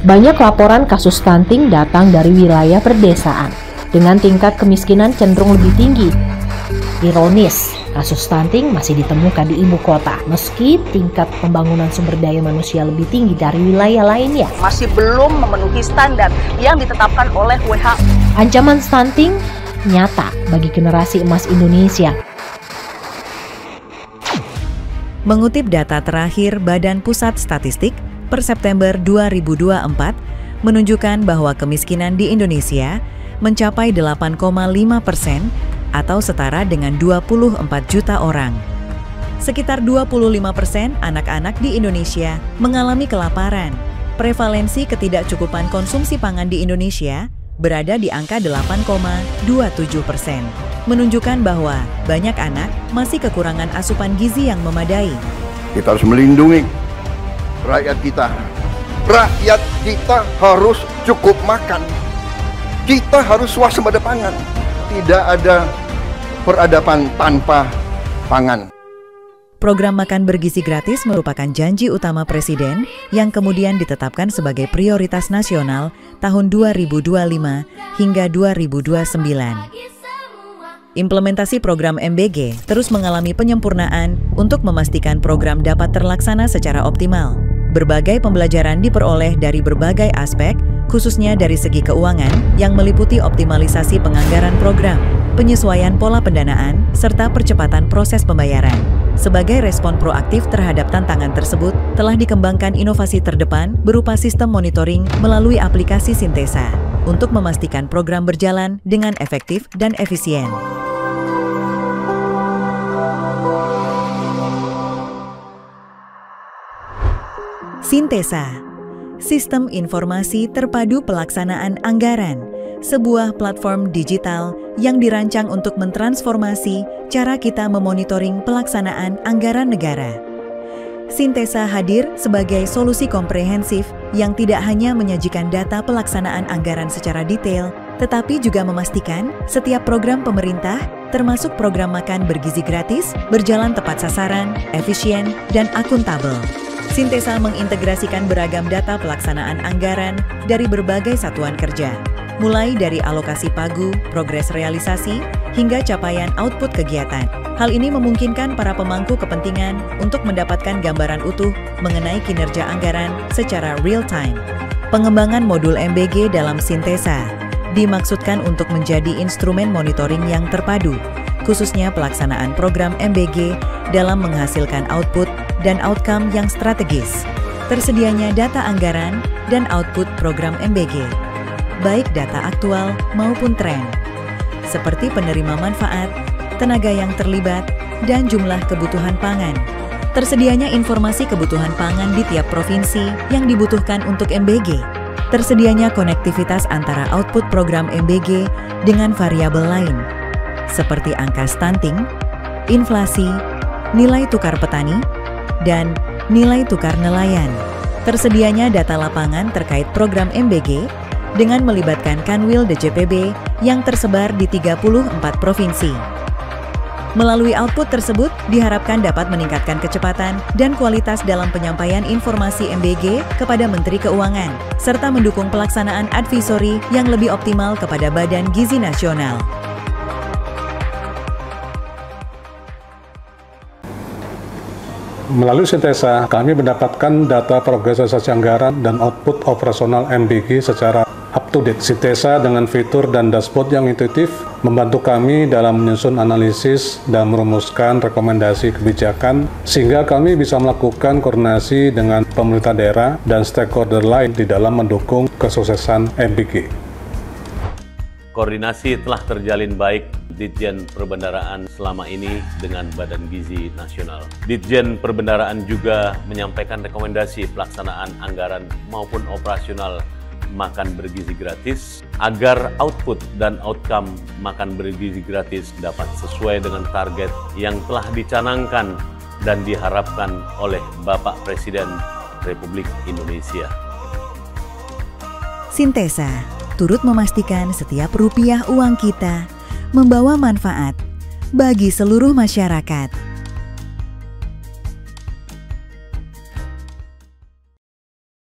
Banyak laporan kasus stunting datang dari wilayah pedesaan, dengan tingkat kemiskinan cenderung lebih tinggi. Ironis, kasus stunting masih ditemukan di ibu kota, meski tingkat pembangunan sumber daya manusia lebih tinggi dari wilayah lainnya. Masih belum memenuhi standar yang ditetapkan oleh WHO. Ancaman stunting nyata bagi generasi emas Indonesia. Mengutip data terakhir Badan Pusat Statistik per September 2024, menunjukkan bahwa kemiskinan di Indonesia mencapai 8,5% atau setara dengan 24 juta orang. Sekitar 25% anak-anak di Indonesia mengalami kelaparan. Prevalensi ketidakcukupan konsumsi pangan di Indonesia berada di angka 8,27%, menunjukkan bahwa banyak anak masih kekurangan asupan gizi yang memadai. Kita harus melindungi rakyat kita. Rakyat kita harus cukup makan. Kita harus swasembada pangan. Tidak ada peradaban tanpa pangan. Program makan bergizi gratis merupakan janji utama Presiden yang kemudian ditetapkan sebagai prioritas nasional tahun 2025 hingga 2029. Implementasi program MBG terus mengalami penyempurnaan untuk memastikan program dapat terlaksana secara optimal. Berbagai pembelajaran diperoleh dari berbagai aspek, khususnya dari segi keuangan yang meliputi optimalisasi penganggaran program, penyesuaian pola pendanaan, serta percepatan proses pembayaran. Sebagai respon proaktif terhadap tantangan tersebut, telah dikembangkan inovasi terdepan berupa sistem monitoring melalui aplikasi Sintesa untuk memastikan program berjalan dengan efektif dan efisien. Sintesa, Sistem Informasi Terpadu Pelaksanaan Anggaran, sebuah platform digital yang dirancang untuk mentransformasi cara kita memonitoring pelaksanaan anggaran negara. Sintesa hadir sebagai solusi komprehensif yang tidak hanya menyajikan data pelaksanaan anggaran secara detail, tetapi juga memastikan setiap program pemerintah, termasuk program makan bergizi gratis, berjalan tepat sasaran, efisien, dan akuntabel. Sintesa mengintegrasikan beragam data pelaksanaan anggaran dari berbagai satuan kerja, mulai dari alokasi pagu, progres realisasi, hingga capaian output kegiatan. Hal ini memungkinkan para pemangku kepentingan untuk mendapatkan gambaran utuh mengenai kinerja anggaran secara real-time. Pengembangan modul MBG dalam Sintesa dimaksudkan untuk menjadi instrumen monitoring yang terpadu, khususnya pelaksanaan program MBG dalam menghasilkan output dan outcome yang strategis. Tersedianya data anggaran dan output program MBG, baik data aktual maupun tren, seperti penerima manfaat, tenaga yang terlibat, dan jumlah kebutuhan pangan. Tersedianya informasi kebutuhan pangan di tiap provinsi yang dibutuhkan untuk MBG. Tersedianya konektivitas antara output program MBG dengan variabel lain, seperti angka stunting, inflasi, nilai tukar petani, dan nilai tukar nelayan. Tersedianya data lapangan terkait program MBG dengan melibatkan Kanwil DJPB yang tersebar di 34 provinsi. Melalui output tersebut, diharapkan dapat meningkatkan kecepatan dan kualitas dalam penyampaian informasi MBG kepada Menteri Keuangan, serta mendukung pelaksanaan advisory yang lebih optimal kepada Badan Gizi Nasional. Melalui Sintesa, kami mendapatkan data progres realisasi anggaran dan output operasional MBG secara up-to-date. Sintesa dengan fitur dan dashboard yang intuitif membantu kami dalam menyusun analisis dan merumuskan rekomendasi kebijakan sehingga kami bisa melakukan koordinasi dengan pemerintah daerah dan stakeholder lain di dalam mendukung kesuksesan MBG. Koordinasi telah terjalin baik Ditjen Perbendaraan selama ini dengan Badan Gizi Nasional. Ditjen Perbendaraan juga menyampaikan rekomendasi pelaksanaan anggaran maupun operasional makan bergizi gratis agar output dan outcome makan bergizi gratis dapat sesuai dengan target yang telah dicanangkan dan diharapkan oleh Bapak Presiden Republik Indonesia. Sintesa turut memastikan setiap rupiah uang kita membawa manfaat bagi seluruh masyarakat.